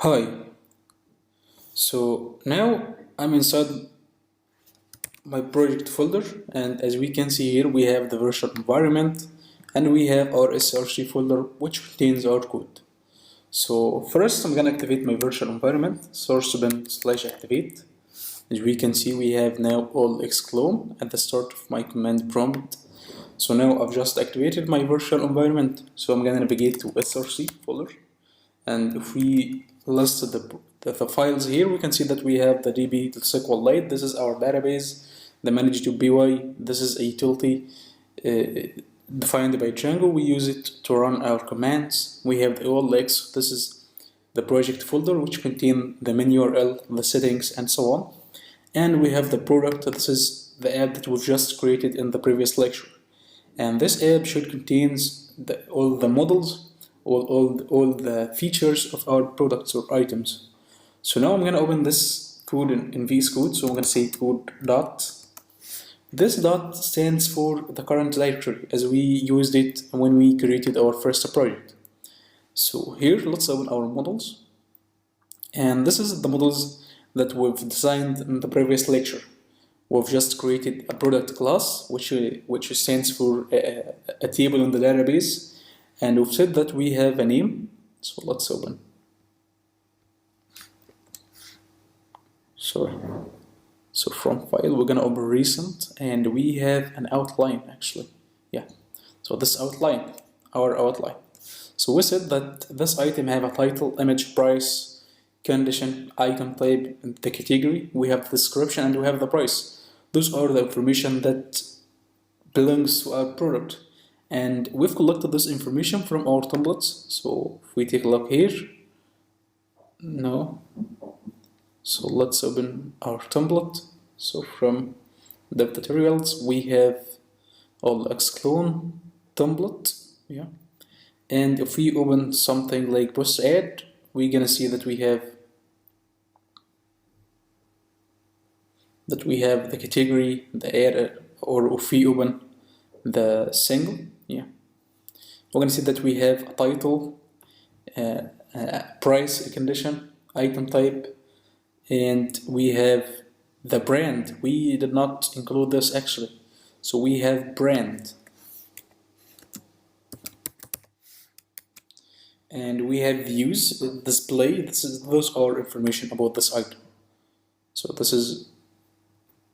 Hi, so now I'm inside my project folder, and as we can see here we have the virtual environment and we have our src folder which contains our code. So first I'm gonna activate my virtual environment, source bin/activate. As we can see we have now OLX clone at the start of my command prompt. So now I've just activated my virtual environment, so I'm gonna navigate to src folder. And if we list the files here, we can see that we have the db.sqlite. This is our database, the manage.py. This is a utility defined by Django. We use it to run our commands. We have the OLX. This is the project folder which contain the main URL, the settings, and so on. And we have the product. This is the app that we've just created in the previous lecture. And this app should contain all the models, all the features of our products or items. So now I'm going to open this code in VS Code. So I'm going to say code dot. This dot stands for the current directory as we used it when we created our first project. So here let's open our models, and this is the models that we've designed in the previous lecture. We've just created a product class which stands for a table in the database, and we've said that we have a name. So let's open. So from file we're gonna open recent, and we have an outline actually. Yeah. So this outline, our outline. So we said that this item have a title, image, price, condition, item type, and the category. We have the description and we have the price. Those are the information that belongs to our product. And we've collected this information from our templates. So if we take a look here, no. So let's open our template. So from the tutorials, we have OLX clone template. Yeah. And if we open something like post ad, we're gonna see that we have the category, the ad, or if we open the single, yeah, we're gonna see that we have a title, price, a condition, item type, and we have the brand. We did not include this actually, so we have brand, and we have views, display. Those are information about this item. So this is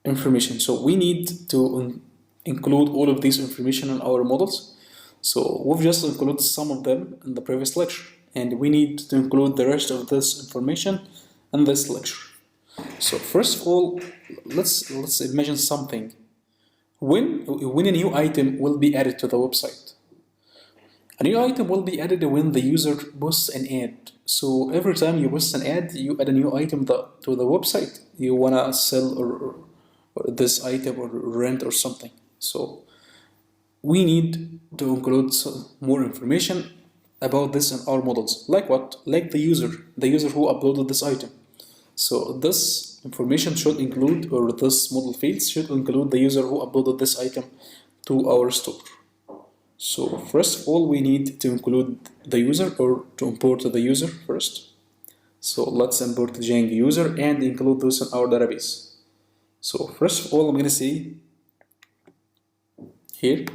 information. So we need to include all of these information in our models. So we've just included some of them in the previous lecture, and we need to include the rest of this information in this lecture. So first of all, let's imagine something. When a new item will be added to the website. A new item will be added when the user posts an ad. So every time you post an ad, you add a new item to the website. You wanna sell or this item or rent or something. So we need to include more information about this in our models. Like what? Like the user who uploaded this item. So this information should include, or this model fields should include the user who uploaded this item to our store. So first of all, we need to include the user, or to import the user first. So let's import the Django user and include those in our database. So first of all, I'm gonna say here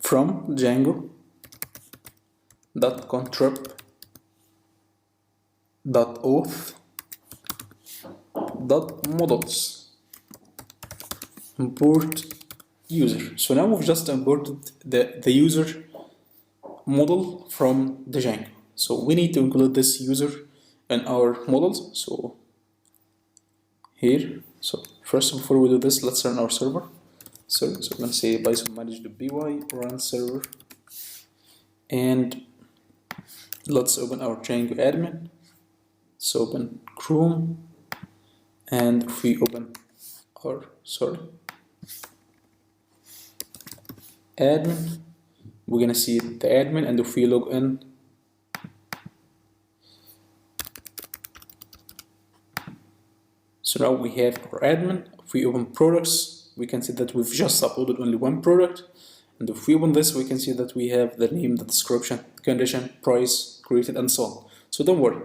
from Django.contrib.auth.models import user. So now we've just imported the user model from the Django. So we need to include this user in our models. So here, so first before we do this, let's run our server. So I'm going to say Python manage.py run server, and let's open our Django admin. So open Chrome, and if we open our admin, we're gonna see the admin, and if we log in, so now we have our admin. If we open products, we can see that we've just uploaded only one product, and if we open this, we can see that we have the name, the description, condition, price, created, and so on. So don't worry,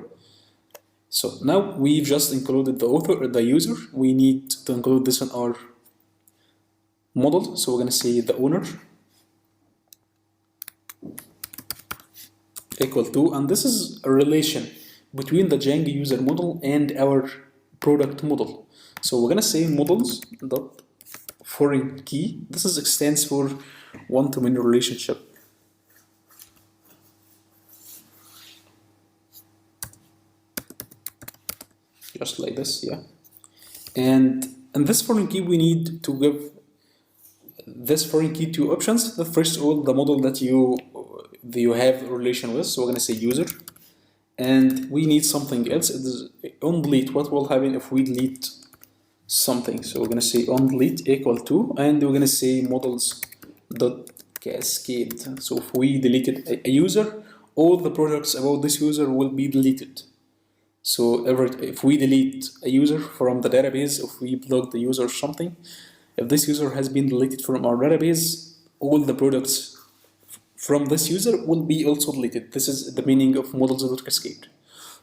So now we've just included the author, the user. We need to include this in our model. So we're going to say the owner equal to, and this is a relation between the Django user model and our product model. So we're going to say models dot foreign key. This is stands for one-to-many relationship. Just like this, yeah. And in this foreign key, we need to give this foreign key two options. The first of all, the model that you have a relation with. So we're going to say user, and we need something else. It is on delete. What will happen if we delete something? So we're going to say on delete equal to, and we're going to say models dot cascade. So if we deleted a user, all the products about this user will be deleted. So if we delete a user from the database, if we block the user or something, if this user has been deleted from our database, all the products from this user will be also deleted. This is the meaning of models.cascade.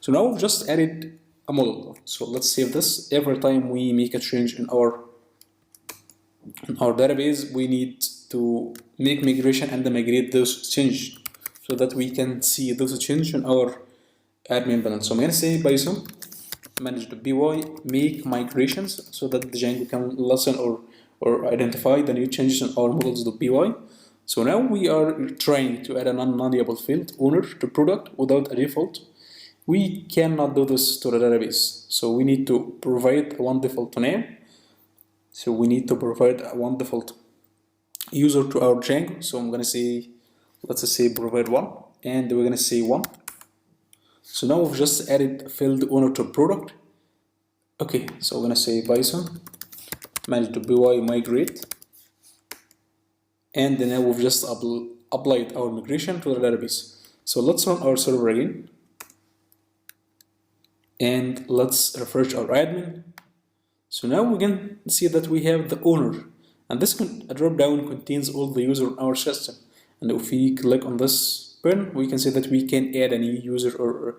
So now we've just added a model. So let's save this. Every time we make a change in our database, we need to make migration and migrate those changes so that we can see those changes in our admin panel. So I'm going to say Python manage.py make migrations so that the Django can listen or identify the new changes in our models.py. So now we are trying to add a non-nullable field owner to product without a default. We cannot do this to the database. So we need to provide one default name. So we need to provide one default user to our Django. So I'm going to say, let's say provide one, and we're going to say one. So now we've just added field owner to product. Okay, so we're going to say Python manage.py migrate, and then now we've just applied our migration to the database. So let's run our server again, and let's refresh our admin. So now we can see that we have the owner, and this drop down contains all the users in our system. And if we click on this pen, we can see that we can add a new user or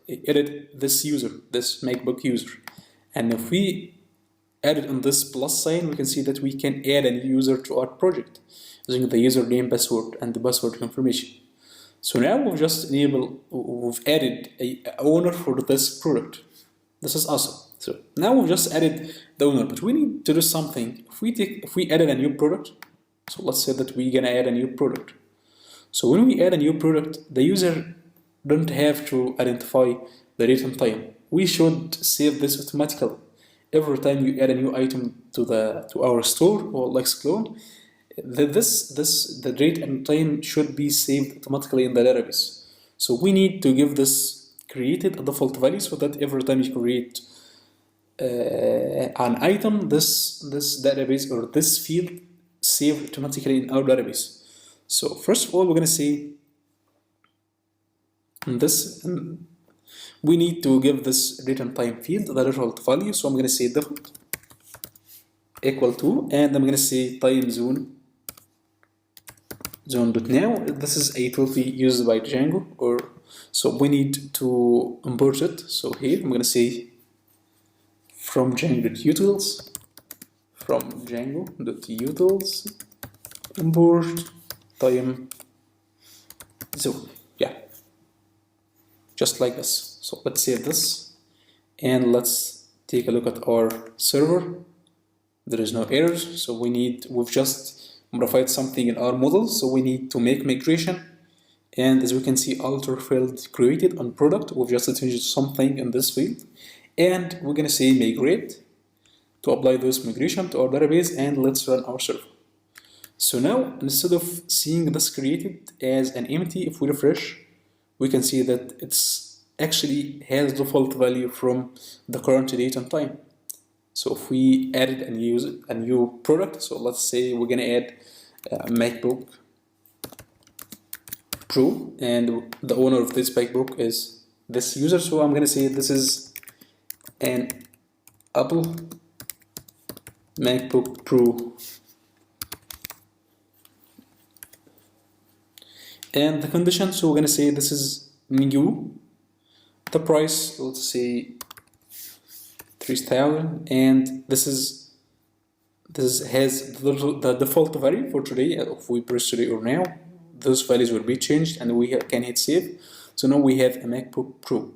edit this user, this MacBook user. And if we add it on this plus sign, we can see that we can add a new user to our project using the username, password, and the password confirmation. So now we've added a owner for this product. This is awesome. So now we've just added the owner, but we need to do something. If we added a new product, so let's say that we're gonna add a new product. So when we add a new product, the user don't have to identify the date and time. We should save this automatically. Every time you add a new item to our store or OLX clone, the date and time should be saved automatically in the database. So we need to give this created a default value so that every time you create an item, this database or this field saved automatically in our database. So first of all, we're going to say we need to give this date and time field the default value. So I'm going to say default equal to, and I'm going to say time zone now. This is a tool used by Django, so we need to import it. So here I'm going to say from Django.utils import time zone. Yeah, just like this. So let's save this and let's take a look at our server. There is no errors, so we've just modified something in our model, so we need to make migration. And as we can see, alter field created on product. We've just changed something in this field, and we're gonna say migrate to apply this migration to our database, and let's run our server. So now, instead of seeing this created as an empty, if we refresh, we can see that it's actually has default value from the current date and time. So if we added a new product, so let's say we're gonna add a MacBook Pro, and the owner of this MacBook is this user. So I'm gonna say this is an Apple MacBook Pro, and the condition. So we're gonna say this is new the price, let's say 3,000, and this has the default value for today. If we press today or now, those values will be changed, and we can hit save. So now we have a MacBook Pro.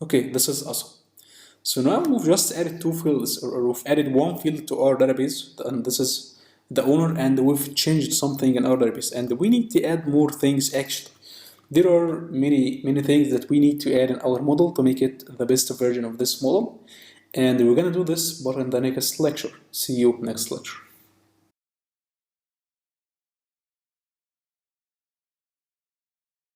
Okay, this is awesome. So now we've just added two fields, or we've added one field to our database, and this is the owner, and we've changed something in our database, and we need to add more things actually. There are many things that we need to add in our model to make it the best version of this model, and we're gonna do this but in the next lecture. See you next lecture.